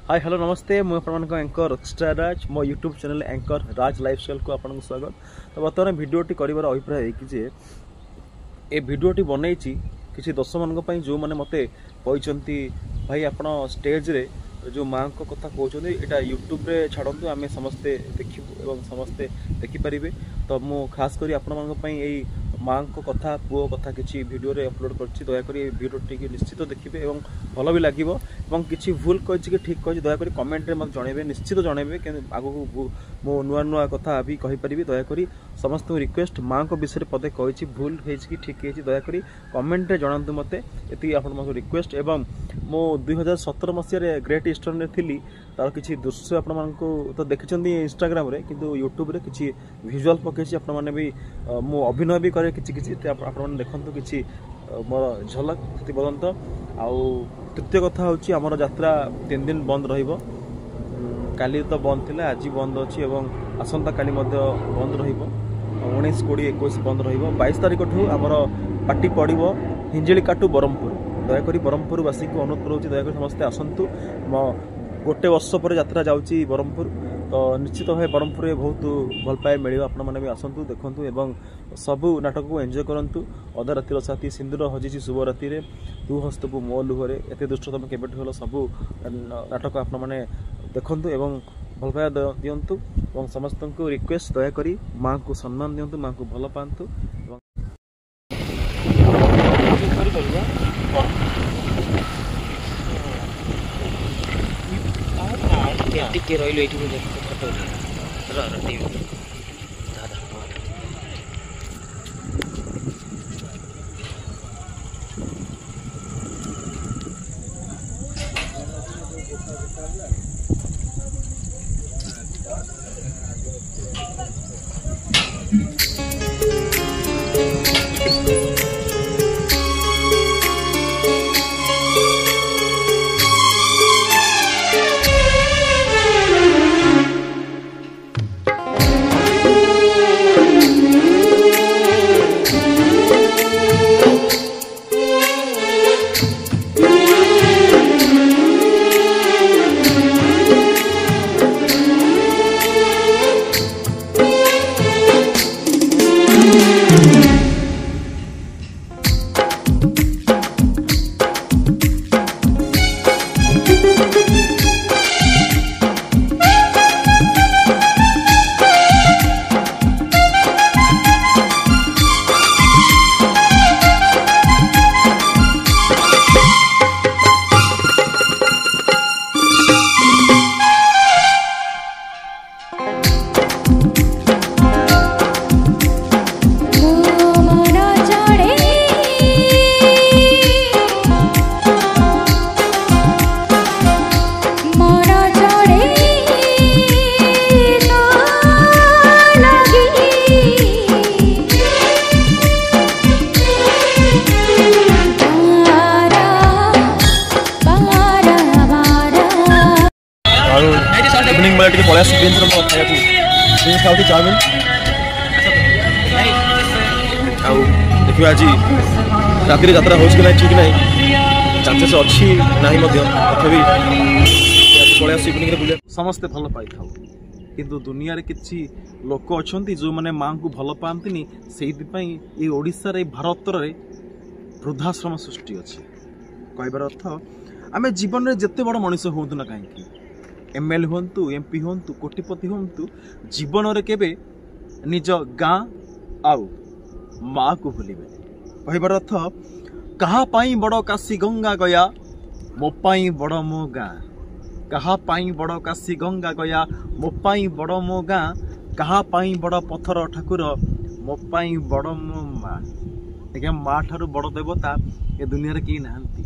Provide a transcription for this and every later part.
Hi hello नमस्ते मुझे anchor Rockstar राज मो यूट्यूब चैनल एंकर राज लाइफस्टाइल को आपको स्वागत। तो बर्तमान भिडियोटी कर अभिप्राय है कि ए भिडियोटी बनई किसी दर्शक मान जो मैंने मत कहते भाई आप स्टेज रे जो माँ को कथा कहते यहाँ यूट्यूब रे छाड़ू आम समस्ते देखू और समस्ते देखिपारे। तो मु खास करी आपण माँ को कथा पुओ कथा किसी वीडियो रे अपलोड करछि। दयाकोरी भिडियोटी निश्चित देखिए और भल भी लगे और किसी भूल कही कि ठीक कही दयाकोरी कमेंट रे मत जनइबे, निश्चित जनइबे कि आगु मो नुआ नुआ कथा भी कहीपरि। दयाकोरी समस्त रिक्वेस्ट माँ को विषय पदे कही भूल है कि ठीक है दयाकोरी कमेंट रे जनातु मते एति आपन रिक्वेस्ट। एवं मो 2017 मसीह ग्रेट ईस्टर्न थी तार किसी दृश्य आपण तो देखते इंस्टाग्राम रे किंतु यूट्यूब रे किसी विजुअल पकई आपण मैंने भी मो अभिनय भी करे किसी किसी आपण देखु कि मोर झलक से बदंत। आउ तृतीय कथा हूँ आमर यात्रा 3 दिन बंद रहिबो। काली तो बंद थिला, आज बंद अच्छी और आसंता काली बंद रहिबो। 19, 20, 21 बंद रहिबो। 22 तारिख ठू आमर पार्टी पड़िबो हिंजिलिकाटू ब्रह्मपुर। दयाकोरी ब्रह्मपुर वासी को अनुरोध करूँ दयाकोरी समस्ते आसतु। गोटे वर्ष पर यात्रा जाऊँगी ब्रह्मपुर, तो निश्चित भाव ब्रह्मपुर में बहुत भल पाए मिले। आपण मैंने भी आसतु देखु एवं सबू नाटक को एंजॉय करूँ। अधा रातिर साथी सिंदूर हजिची शुभ राति तू हस्तबू मो लुहरे एत दुष्ट तुम केबेठ हल सबू नाटक आपण मैंने देखु एवं भल पाया दिंतु और समस्त को रिक्वेस्ट दयाकोरी माँ को सम्मान दिंतु, माँ को भल पातु। टिके रहिलो एठी मुझे फोटो र टिभी दादा इवनिंग बेला टे पलैस खाऊ चाउमिन देखिए आज राति यात्रा हो ठीक ना चांसेस अच्छी ना तथापि पलैस इवनिंग बुले समस्ते भल पाई था किंतु दुनिया रे किछि लोक अच्छा जो मैंने माँ को भल पाती से ओडिशा रे भारत रे वृद्धाश्रम सृष्टि अच्छे कहबार अर्थ आम जीवन में जिते बड़ मनीष हूँ ना कहीं एमएलए हूँ एमपी हूँ कोटिपति हूँ जीवन में केबे निज गाँ आउ माँ को भूलिबे। कहबार अर्थ कहा पाई बड़ काशी गंगा गया मो पाई बड़ मो गाँ, कहा पाई बड़ काशी गंगा गया मो पाई बड़ मो गाँ, कहा पाई बड़ पथर ठाकुर मो पाई बड़ मो माँ। आज्ञा माँ ठारू बड़ देवता ए दुनिया रे केही नाहंती।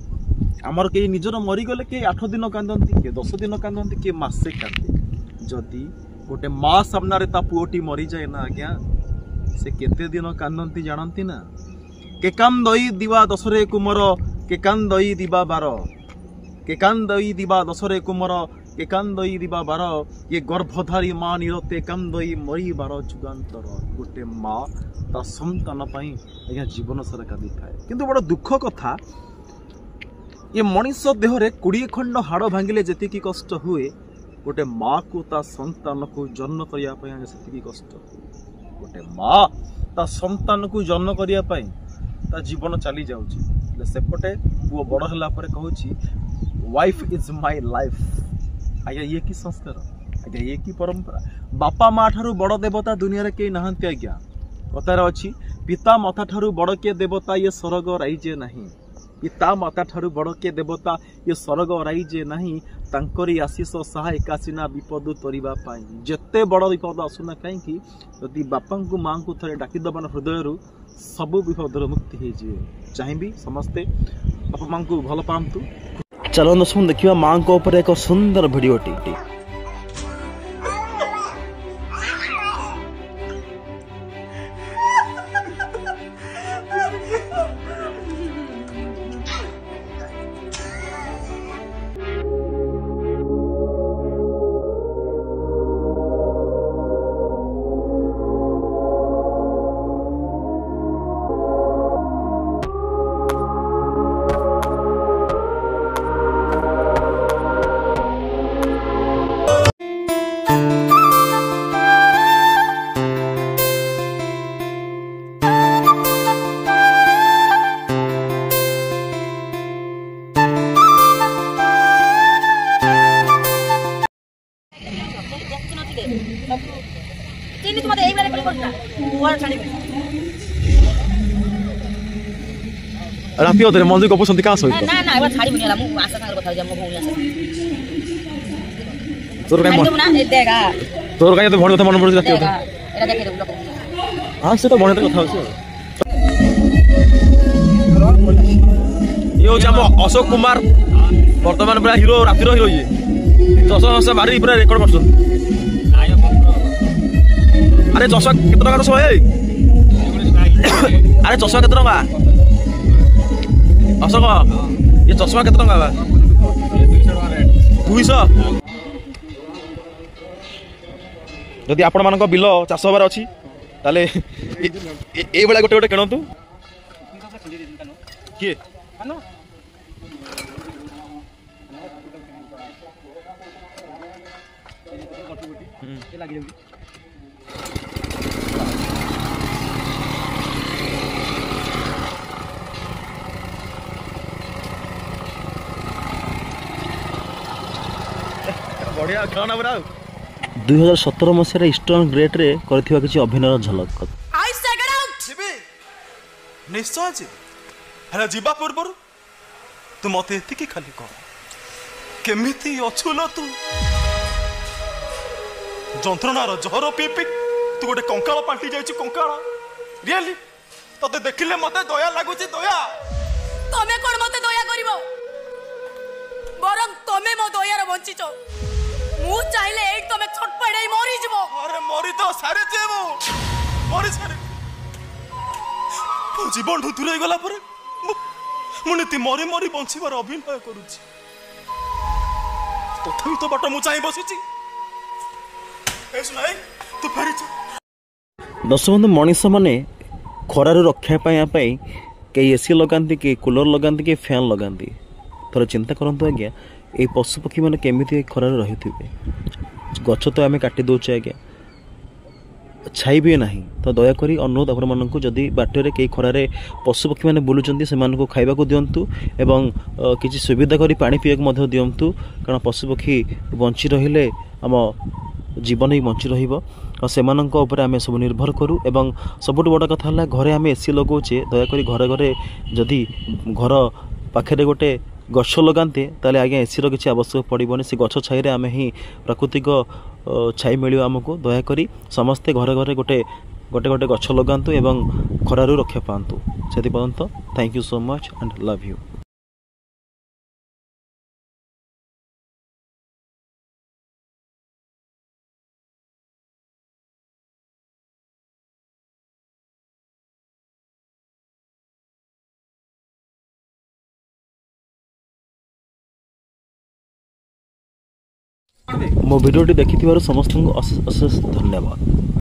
आमर कई निजर मरीगले किए 8 दिन कांदती, किए 10 दिन कांदती, किए मासे कांदे। जदि गोटे माँ सामने ता पुओटी मरी जाए ना आज्ञा से केते दिन कांदती जानती ना। केकांदई दिवा दशरे कुमर केकांदई दिवा बार, केकांदई दिवा दशरे कुमर केकांदई दिवा बार, ये गर्भधारी माँ निरते कांदई मरी बार जुगांतर। गोटे माँ ता संतान आज्ञा जीवन सारा कांदी थाए। किंतु बड़ दुख कथा ये मनीष देहरे 20 खंड हाड़ भांगिले जी कष्ट हुए गोटे माँ को ता संतान को जन्म करने से कष्ट गोटे माँ ता संतान को जन्म करने ता जीवन चली जाऊँगी सेपटे पुओ बड़ है कहूँ वाइफ इज माय लाइफ। आज्ञा ये कि संस्कार आज्ञा ये कि परंपरा बापा माँ ठारू बड़ देवता दुनिया कई नहांती आज्ञा कतार अच्छी पिता माता ठारू बड़ के देवता ये स्वर्ग राइजे नहीं पिता माता ठारू बड़ के देवता ये स्वर्ग राइजे नहीं तांकरी आशीष सहायक आसीना विपद तोरिबा पाई जेते बड़ विपद आसुना कहीं यदि बापा को माँ को थे डाकिदबान हृदय सब विपद मुक्ति हो चाहिए समस्ते बापा माँ को भल पातु। चलो दर्शक देखिए माँ को ऊपर एक सुंदर भिडियोटी राति अधरे मंदिर को पसंद का सहित ना ना एबा छाड़ी बनेला मु आशा संग কথা जे मु भौनी आशा तोर काय ना ए देगा तोर काय तो भण কথা मन पड़ राति एरा देखे दे लोक हां से तो भण কথা होसी यो जाम अशोक कुमार वर्तमान पूरा हीरो राति हीरो ये 10 मारी पूरा रेकॉर्ड करछन अरे 10 केते टका तो सहे अरे 10 केते टका अशोक ये चश्मा केते टका बा 200 जदि आपण मानको बिल चाष हबार अछि ताले ए बेला गोटे गोटे किणतु किए बढ़िया खेलना बरा 2017 मसीह ईस्टर्न ग्रेट रे करथिबा किछि अभिनय झलक निश्चय जी हेला जीवा पूर्व तू मते एतिकी खाली कह केमिति अछुल तू जंत्रणार जहर पी पी तू गोटे कंकाल पाल्टी जाइछु कंकाल रियली तते देखिले मते दया लागुची दया तमे कोन मते दया करिवो बरं तमे मो दयार बंचिचो मु चाहिले एक तमे छटपड़ाई मरी जबो अरे मरी तो सारे जेबो मरी सारे मो जीवन दूरे गला पर मुनीति मरी मरी बंचिबार अभिनय करूची तथापि तो बाट मु चाहि बसिची ए सुनाई तू फेरी दर्शक मनीष मैंने खरार रक्षा पाई कई एसी लगाती कि कूलर लगाती कि फैन लगाती थोड़ा चिंता करंतु आज्ञा ये पशु पक्षी मैंने केमिति खरार रही थे गछ तो आम काटी दौचे आज्ञा छाई भी ना तो दयाक अनुरोध आपण मानक जदि बाटर कई खरारे पशु पक्षी मैंने बुलूँ से खाइबा को दिंतु एवं किसी सुविधा करी पानी पीवा दिंतु कारण पशु पक्षी बंची रहिले आम जीवन ही बंची रही आम सब निर्भर करूँ एवं सबुठ बड़ कथा है घरे आम एसी लगाऊे दयाक घरे घरे जदि घर पाखे गोटे गछ लगाते ताले आज्ञा एसी किसी आवश्यक पड़ोनी से गछ छाई आम ही प्राकृतिक छाई मिल आमको दयाक समस्ते घरे घरे गोटे गोटे गोटे गछ लगातु एवं खरारू रक्षा पातु से पर्यंत thank you so much and love you. मो भिडियोटी देखि समस्त को अशेष धन्यवाद।